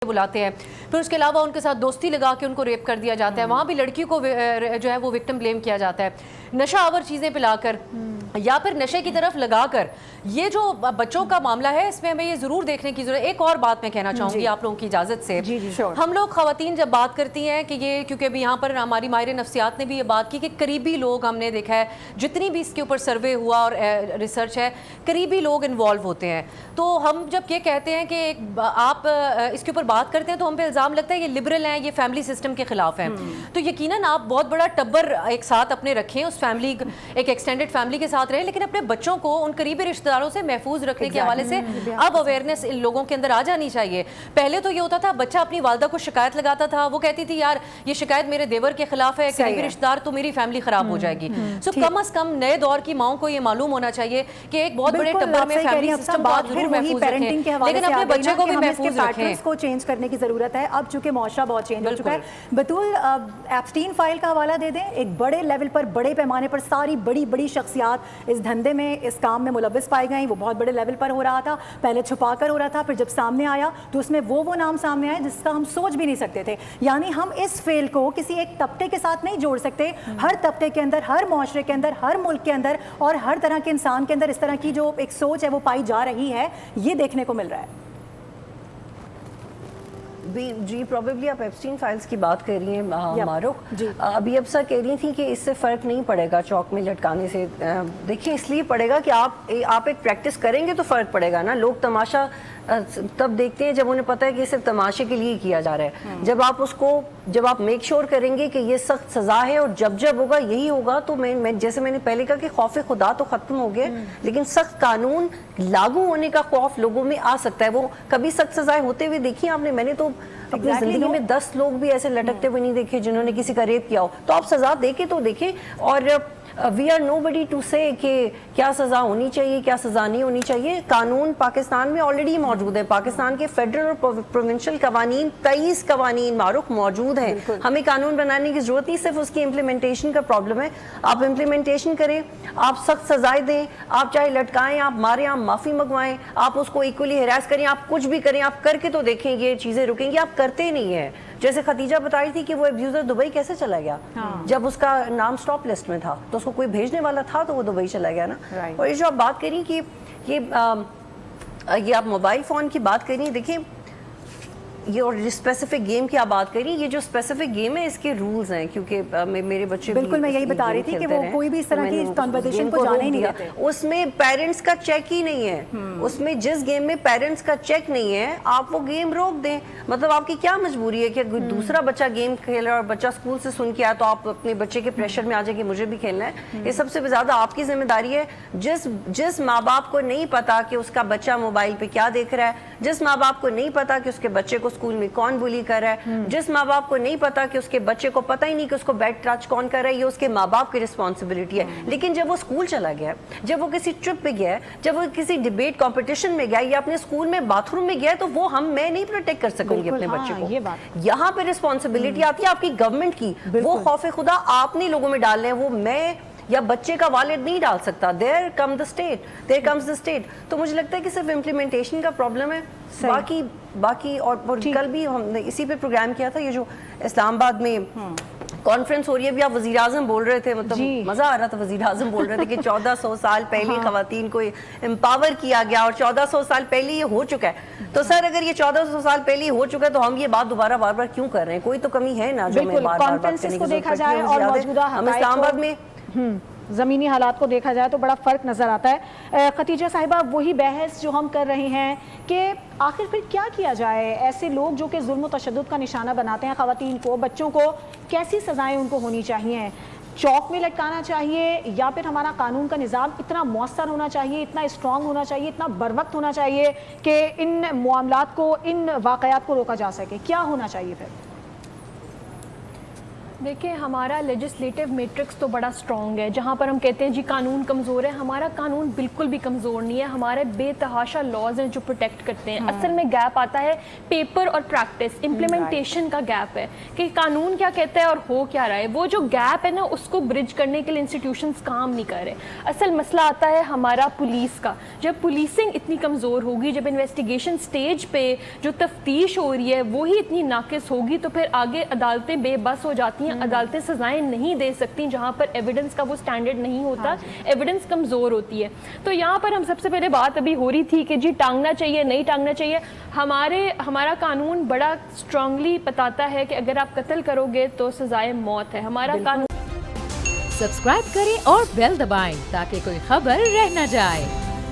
बुलाते हैं, फिर उसके अलावा उनके साथ दोस्ती लगा के उनको रेप कर दिया जाता है, वहाँ भी लड़की को जो है वो विक्टिम ब्लेम किया जाता है, नशा आवर चीज़ें पिलाकर या फिर नशे की तरफ लगाकर। ये जो बच्चों का मामला है इसमें हमें ये ज़रूर देखने की ज़रूरत है। एक और बात मैं कहना चाहूँगी आप लोगों की इजाज़त से, हम लोग ख़वातीन जब बात करती हैं कि ये, क्योंकि अभी यहाँ पर हमारी माहिर नफ्सियात ने भी ये बात की कि करीबी लोग, हमने देखा है जितनी भी इसके ऊपर सर्वे हुआ और रिसर्च है, करीबी लोग इन्वॉल्व होते हैं। तो हम जब ये कहते हैं कि आप इसके ऊपर बात करते हैं तो हम पे इल्ज़ाम लगता है ये लिबरल हैं, ये फैमिली सिस्टम के खिलाफ हैं। तो यकीनन आप बहुत बड़ा टब्बर एक साथ अपने रखें, उस फैमिली, एक एक्सटेंडेड फैमिली के साथ रहें, लेकिन अपने बच्चों को उन करीबी रिश्तेदारों से महफूज रखने के हवाले से अब अवेयरनेस इन लोगों के अंदर आ जानी चाहिए। पहले तो ये होता था बच्चा अपनी वालदा को शिकायत लगाता था, वो कहती थी यार ये शिकायत मेरे देवर के खिलाफ है, करीबी रिश्तेदार, तो मेरी फैमिली खराब हो जाएगी। सो कम से कम नए दौर की माओं को ये मालूम होना चाहिए कि एक बहुत बड़े टब्बर में फैमिली सिस्टम को जरूर महफूज रखें, लेकिन अपने बच्चे को भी महफूज रखें। को चेंज करने की जरूरत है अब, चूंकि मुआशरा बहुत चेंज हो चुका है। बतूल, एप्स्टीन फाइल का हवाला दे दें। एक बड़े लेवल पर, बड़े पैमाने पर सारी बड़ी बड़ी शख्सियात इस धंधे में, इस काम में मुलव्वस पाई गई। वो बहुत बड़े लेवल पर हो रहा था, पहले छुपा कर हो रहा था, फिर जब सामने आया तो उसमें वो नाम सामने आए जिसका हम सोच भी नहीं सकते थे। यानी हम इस फेल को किसी एक तबके के साथ नहीं जोड़ सकते। हर तबके के अंदर, हर मुआशरे के अंदर, हर मुल्क के अंदर और हर तरह के इंसान के अंदर इस तरह की जो एक सोच है वो पाई जा रही है, ये देखने को मिल रहा है। जी प्रॉबेबली आप एप्स्टीन फाइल्स की बात कर रही हैं मारूख। अभी अब सर कह रही थी कि इससे फ़र्क नहीं पड़ेगा चौक में लटकाने से। देखिए इसलिए पड़ेगा कि आप एक प्रैक्टिस करेंगे तो फ़र्क पड़ेगा ना। लोग तमाशा तब देखते हैं जब उन्हें पता है कि सिर्फ तमाशे के लिए किया जा रहा है। जब आप मेक श्योर करेंगे कि ये सख्त सज़ा है और जब होगा यही होगा, तो मैं जैसे मैंने पहले कहा कि खौफ खुदा तो ख़त्म हो गया, लेकिन सख्त कानून लागू होने का खौफ लोगों में आ सकता है। वो कभी सख्त सज़ाएं होते हुए देखी आपने? मैंने तो अपनी जिंदगी में 10 लोग भी ऐसे लटकते हुए नहीं देखे जिन्होंने किसी का रेप किया हो। तो आप सज़ा देके तो देखें। और वी आर नोबडी टू से कि क्या सज़ा होनी चाहिए, क्या सज़ा नहीं होनी चाहिए। कानून पाकिस्तान में ऑलरेडी मौजूद है। पाकिस्तान के फेडरल और प्रोविंशियल कवानीन, 23 कवानीन मारूफ मौजूद हैं। हमें कानून बनाने की जरूरत नहीं, सिर्फ उसकी इम्प्लीमेंटेशन का प्रॉब्लम है। आप इम्प्लीमेंटेशन करें, आप सख्त सजाएं दें, आप चाहे लटकाएं, आप मारें, आप माफ़ी मंगवाएं, आप उसको इक्वली हरास करें, आप कुछ भी करें, आप करके तो देखें ये चीज़ें रुकेंगी। आप करते नहीं है। जैसे खतीजा बता रही थी कि वो अब्यूज़र दुबई कैसे चला गया, जब उसका नाम स्टॉप लिस्ट में था तो उसको कोई भेजने वाला था तो वो दुबई चला गया ना। और ये जो आप बात करी कि ये आप मोबाइल फ़ोन की बात करी, देखिए ये और स्पेसिफिक गेम की आप बात करी, ये जो स्पेसिफिक गेम है इसके रूल्स हैं, क्योंकि मेरे बच्चे बिल्कुल, मैं यही बता रही थी कि वो कोई भी इस तरह की कन्वर्सेशन को जाने ही नहीं देते। उसमें पेरेंट्स का चेक ही नहीं है। उसमें जिस गेम में पेरेंट्स का चेक नहीं है, आप वो गेम रोक दें। मतलब आपकी क्या मजबूरी है कि दूसरा बच्चा गेम खेल रहा है और बच्चा स्कूल से सुन के आया तो आप अपने बच्चे के प्रेशर में आ जाए कि मुझे भी खेलना है। ये सबसे ज्यादा आपकी जिम्मेदारी है। जिस माँ बाप को नहीं पता कि उसका बच्चा मोबाइल पे क्या देख रहा है, जिस माँ बाप को नहीं पता कि उसके बच्चे को स्कूल में कौन बुली कर रहा है, जिस माँ बाप को नहीं पता कि उसके बच्चे को पता ही नहीं कि उसको बैड टच कौन कर रहा है, ये उसके माँ बाप की रिस्पॉन्सिबिलिटी है। लेकिन जब वो स्कूल चला गया, जब वो किसी ट्रिप पे गया, जब वो किसी डिबेट कंपटीशन में गया या अपने स्कूल में बाथरूम में गया, तो वो मैं नहीं प्रोटेक्ट कर सकूंगी अपने बच्चे को। यहाँ पे रिस्पॉन्सिबिलिटी आती है आपकी गवर्नमेंट की। वो खौफ खुदा आपने लोगों में डालने हैं, वो मैं या बच्चे का वालिद नहीं डाल सकता। There comes the state. तो मुझे लगता है कि सिर्फ इम्प्लीमेंटेशन का प्रॉब्लम है। बाकी और कल भी हमने इसी पे प्रोग्राम किया था, ये जो इस्लामाबाद में कॉन्फ्रेंस हो रही है। भी आप वज़ीर आज़म बोल रहे थे, मतलब मज़ा आ रहा था। वज़ीर आज़म बोल रहे थे कि 1400 साल पहले ख़वातीन को एम्पावर किया गया और 1400 साल पहले ये हो चुका है। तो सर अगर ये 1400 साल पहले हो चुका है तो हम ये बात दोबारा बार बार क्यों कर रहे हैं? कोई तो कमी है ना जो मैं बार बार बात करने की जरूरत है। हम इस्लामाबाद में ज़मीनी हालात को देखा जाए तो बड़ा फ़र्क नज़र आता है। खतीजा साहिबा, वही बहस जो हम कर रहे हैं कि आखिर फिर क्या किया जाए? ऐसे लोग जो कि जुल्म व तशद्दुद का निशाना बनाते हैं ख़वातीन को, बच्चों को, कैसी सज़ाएं उनको होनी चाहिए? चौक में लटकाना चाहिए या फिर हमारा कानून का निज़ाम इतना मौसर होना चाहिए, इतना स्ट्रॉन्ग होना चाहिए, इतना बरवक्त होना चाहिए कि इन मामलात को, इन वाक़यात को रोका जा सके? क्या होना चाहिए फिर? देखिए हमारा लेजिस्लेटिव मैट्रिक्स तो बड़ा स्ट्रॉन्ग है, जहाँ पर हम कहते हैं जी कानून कमज़ोर है, हमारा कानून बिल्कुल भी कमज़ोर नहीं है, हमारे बेतहाशा लॉज हैं जो प्रोटेक्ट करते हैं। असल में गैप आता है पेपर और प्रैक्टिस इम्प्लीमेंटेशन का गैप है कि कानून क्या कहता है और हो क्या रहा है। वो जो गैप है ना उसको ब्रिज करने के लिए इंस्टीट्यूशंस काम नहीं कर रहे। असल मसला आता है हमारा पुलिस का। जब पुलिसिंग इतनी कमज़ोर होगी, जब इन्वेस्टिगेशन स्टेज पे जो तफ्तीश हो रही है वो ही इतनी नाकिस होगी, तो फिर आगे अदालतें बेबस हो जाती हैं। अदालतें सजाएं नहीं दे सकती जहां पर एविडेंस का वो स्टैंडर्ड नहीं होता, एविडेंस कमज़ोर होती है। तो यहाँ पर हम सबसे पहले बात अभी हो रही थी कि जी टांगना चाहिए नहीं टांगना चाहिए। हमारा कानून बड़ा स्ट्रांगली बताता है कि अगर आप कत्ल करोगे तो सजाए मौत है। हमारा कानून सब्सक्राइब करें और बेल दबाएं ताकि कोई खबर रह न जाए।